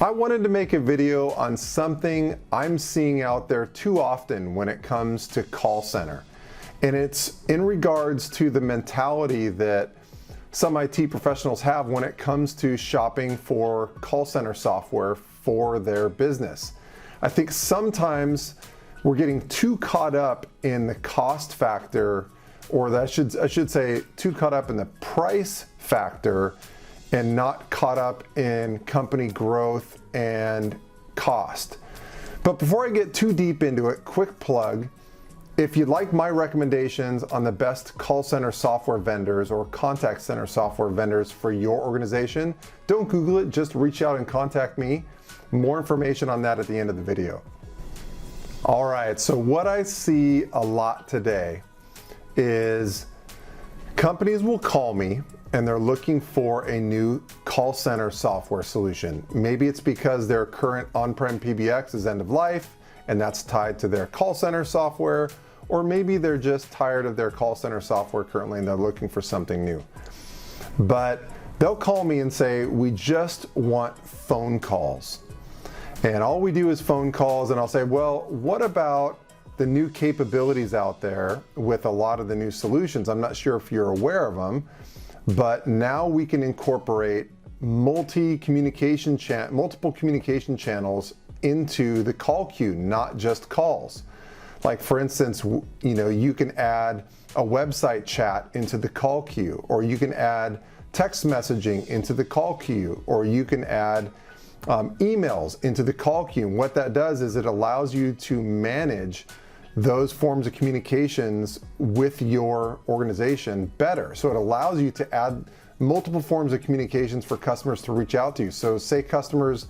I wanted to make a video on something I'm seeing out there too often when it comes to call center. And it's in regards to the mentality that some IT professionals have when it comes to shopping for call center software for their business. I think sometimes we're getting too caught up in the cost factor, or I should say too caught up in the price factor and not caught up in company growth and cost. But before I get too deep into it, quick plug. If you'd like my recommendations on the best call center software vendors or contact center software vendors for your organization, don't Google it, just reach out and contact me. More information on that at the end of the video. All right, so what I see a lot today is companies will call me and they're looking for a new call center software solution. Maybe it's because their current on-prem PBX is end of life and that's tied to their call center software, or maybe they're just tired of their call center software currently and they're looking for something new. But they'll call me and say, we just want phone calls. And all we do is phone calls, and I'll say, well, what about the new capabilities out there with a lot of the new solutions? I'm not sure if you're aware of them, but now we can incorporate multiple communication channels into the call queue, not just calls. Like for instance, you can add a website chat into the call queue, or you can add text messaging into the call queue, or you can add emails into the call queue. And what that does is it allows you to manage those forms of communications with your organization better. So it allows you to add multiple forms of communications for customers to reach out to you. So say customers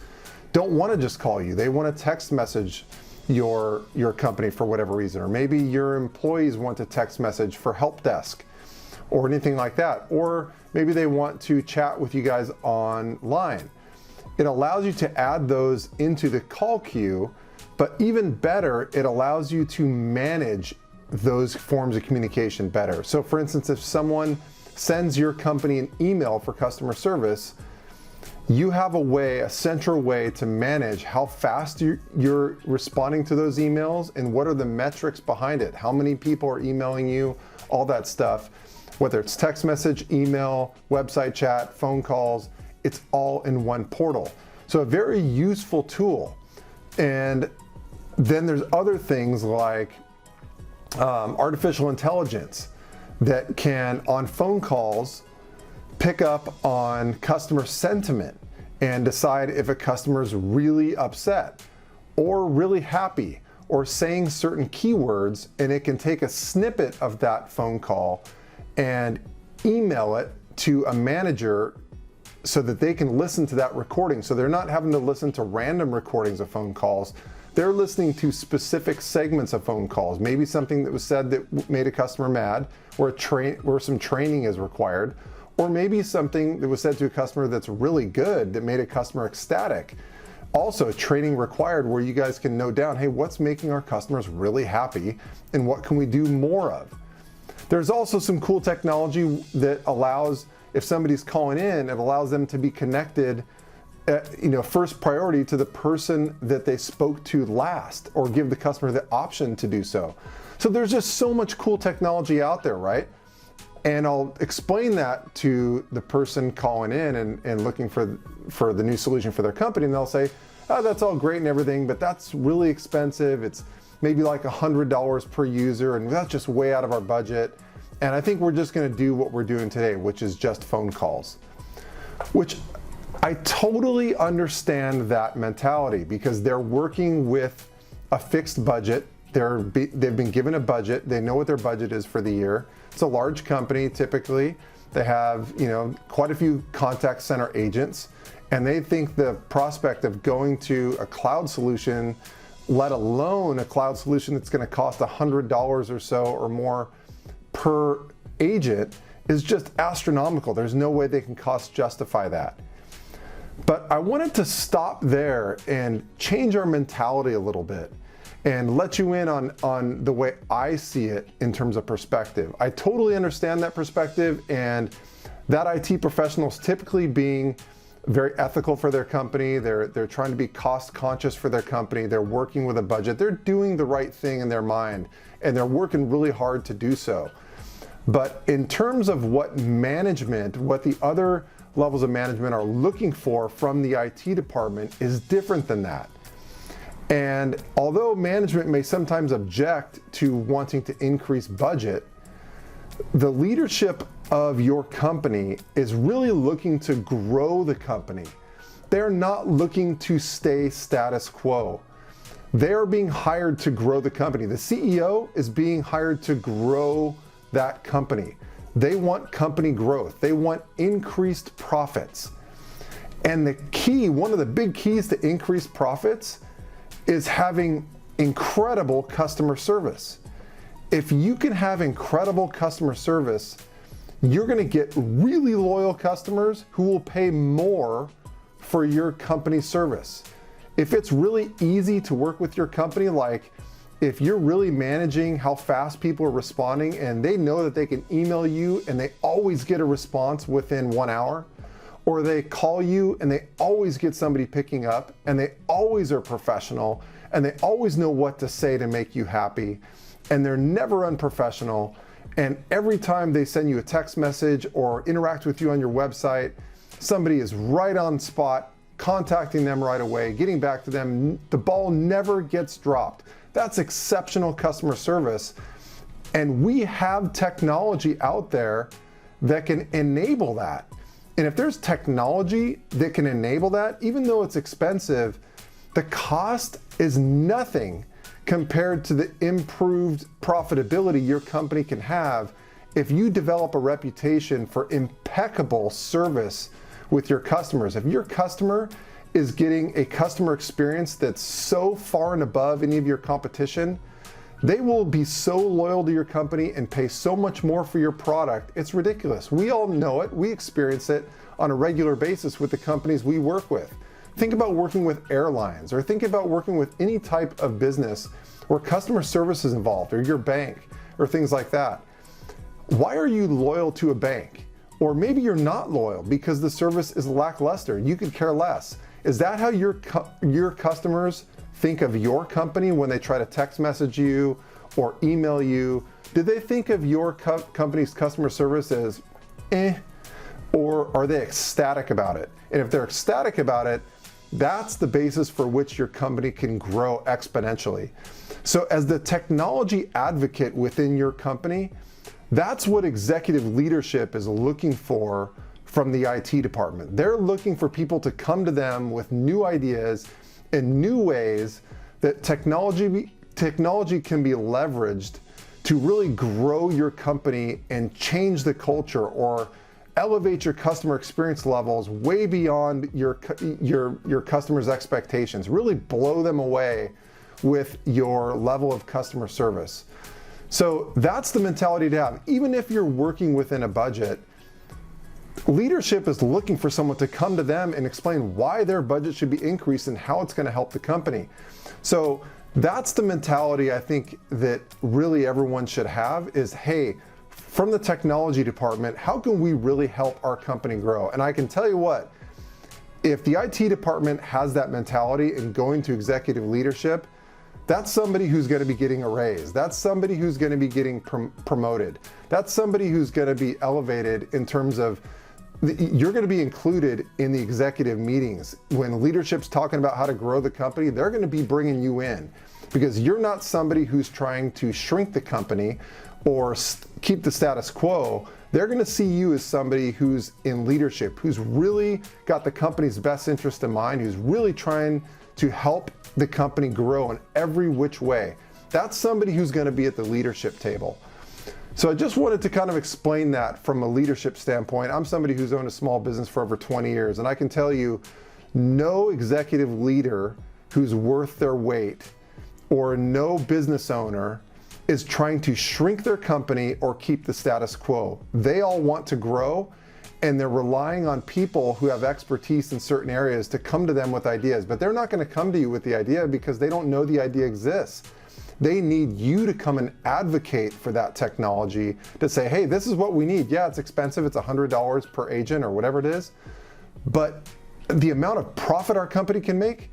don't want to just call you, they want to text message your company for whatever reason, or maybe your employees want to text message for help desk or anything like that, or maybe they want to chat with you guys online. It allows you to add those into the call queue, but even better, it allows you to manage those forms of communication better. So for instance, if someone sends your company an email for customer service, you have a central way to manage how fast you're responding to those emails and what are the metrics behind it. How many people are emailing you, all that stuff, whether it's text message, email, website chat, phone calls, it's all in one portal. So a very useful tool. And then there's other things like artificial intelligence that can, on phone calls, pick up on customer sentiment and decide if a customer is really upset or really happy or saying certain keywords, and it can take a snippet of that phone call and email it to a manager so that they can listen to that recording. So they're not having to listen to random recordings of phone calls. They're listening to specific segments of phone calls, maybe something that was said that made a customer mad, where some training is required, or maybe something that was said to a customer that's really good that made a customer ecstatic. Also, training required where you guys can note down, hey, what's making our customers really happy and what can we do more of? There's also some cool technology that allows, if somebody's calling in, it allows them to be connected first priority to the person that they spoke to last, or give the customer the option to do so. So there's just so much cool technology out there, right? And I'll explain that to the person calling in and looking for the new solution for their company, and they'll say, oh, that's all great and everything, but that's really expensive. It's maybe like $100 per user, and that's just way out of our budget. And I think we're just gonna do what we're doing today, which is just phone calls, which I totally understand that mentality, because they're working with a fixed budget. They've been given a budget. They know what their budget is for the year. It's a large company typically. They have quite a few contact center agents, and they think the prospect of going to a cloud solution, let alone a cloud solution that's going to cost $100 or so or more per agent, is just astronomical. There's no way they can cost justify that. But I wanted to stop there and change our mentality a little bit and let you in on the way I see it in terms of perspective. I totally understand that perspective, and that IT professionals typically being very ethical for their company. They're trying to be cost conscious for their company. They're working with a budget. They're doing the right thing in their mind, and they're working really hard to do so. But in terms of what management, what the other levels of management are looking for from the IT department is different than that. And although management may sometimes object to wanting to increase budget, the leadership of your company is really looking to grow the company. They're not looking to stay status quo. They're being hired to grow the company. The CEO is being hired to grow that company. They want company growth. They want increased profits. And the key, one of the big keys to increased profits is having incredible customer service. If you can have incredible customer service, you're going to get really loyal customers who will pay more for your company's service. If it's really easy to work with your company, like if you're really managing how fast people are responding and they know that they can email you and they always get a response within 1 hour, or they call you and they always get somebody picking up and they always are professional and they always know what to say to make you happy, and they're never unprofessional, and every time they send you a text message or interact with you on your website, somebody is right on spot, contacting them right away, getting back to them, the ball never gets dropped. That's exceptional customer service. And we have technology out there that can enable that. And if there's technology that can enable that, even though it's expensive, the cost is nothing compared to the improved profitability your company can have if you develop a reputation for impeccable service with your customers. If your customer is getting a customer experience that's so far and above any of your competition, they will be so loyal to your company and pay so much more for your product. It's ridiculous. We all know it. We experience it on a regular basis with the companies we work with. Think about working with airlines, or think about working with any type of business where customer service is involved, or your bank, or things like that. Why are you loyal to a bank? Or maybe you're not loyal because the service is lackluster. You could care less. Is that how your customers think of your company when they try to text message you or email you? Do they think of your company's customer service as or are they ecstatic about it? And if they're ecstatic about it, that's the basis for which your company can grow exponentially. So as the technology advocate within your company, that's what executive leadership is looking for from the IT department. They're looking for people to come to them with new ideas and new ways that technology can be leveraged to really grow your company and change the culture or elevate your customer experience levels way beyond your customers' expectations. Really blow them away with your level of customer service. So that's the mentality to have. Even if you're working within a budget, leadership is looking for someone to come to them and explain why their budget should be increased and how it's going to help the company. So that's the mentality I think that really everyone should have is, hey, from the technology department, how can we really help our company grow? And I can tell you what, if the IT department has that mentality and going to executive leadership, that's somebody who's going to be getting a raise. That's somebody who's going to be getting promoted. That's somebody who's going to be elevated in terms of, you're going to be included in the executive meetings. When leadership's talking about how to grow the company, they're going to be bringing you in because you're not somebody who's trying to shrink the company or keep the status quo. They're going to see you as somebody who's in leadership, who's really got the company's best interest in mind, who's really trying to help the company grow in every which way. That's somebody who's going to be at the leadership table. So I just wanted to kind of explain that from a leadership standpoint. I'm somebody who's owned a small business for over 20 years, and I can tell you, no executive leader who's worth their weight or no business owner is trying to shrink their company or keep the status quo. They all want to grow, and they're relying on people who have expertise in certain areas to come to them with ideas. But they're not going to come to you with the idea because they don't know the idea exists. They need you to come and advocate for that technology to say, hey, this is what we need. Yeah, it's expensive. It's $100 per agent or whatever it is. But the amount of profit our company can make,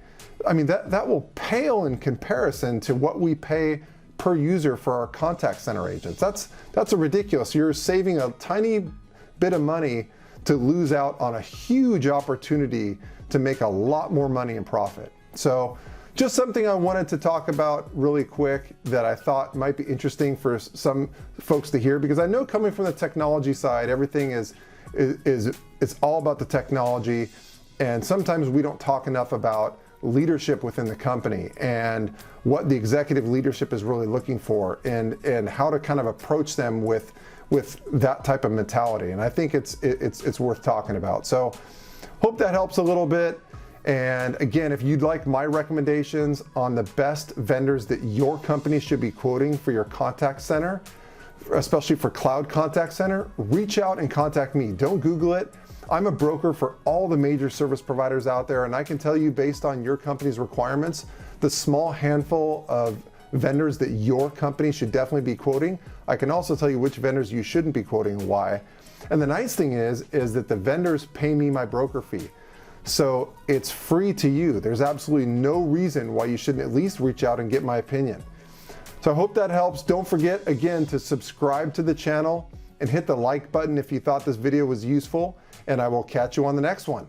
I mean, that will pale in comparison to what we pay per user for our contact center agents. That's a ridiculous. You're saving a tiny bit of money to lose out on a huge opportunity to make a lot more money in profit. So just something I wanted to talk about really quick that I thought might be interesting for some folks to hear, because I know coming from the technology side, everything is it's all about the technology, and sometimes we don't talk enough about leadership within the company and what the executive leadership is really looking for, and how to kind of approach them with that type of mentality. And I think it's worth talking about. So hope that helps a little bit. And again, if you'd like my recommendations on the best vendors that your company should be quoting for your contact center, especially for cloud contact center, reach out and contact me. Don't Google it. I'm a broker for all the major service providers out there, and I can tell you, based on your company's requirements, the small handful of vendors that your company should definitely be quoting. I can also tell you which vendors you shouldn't be quoting and why. And the nice thing is that the vendors pay me my broker fee. So it's free to you. There's absolutely no reason why you shouldn't at least reach out and get my opinion. So I hope that helps. Don't forget, again, to subscribe to the channel and hit the like button if you thought this video was useful, and I will catch you on the next one.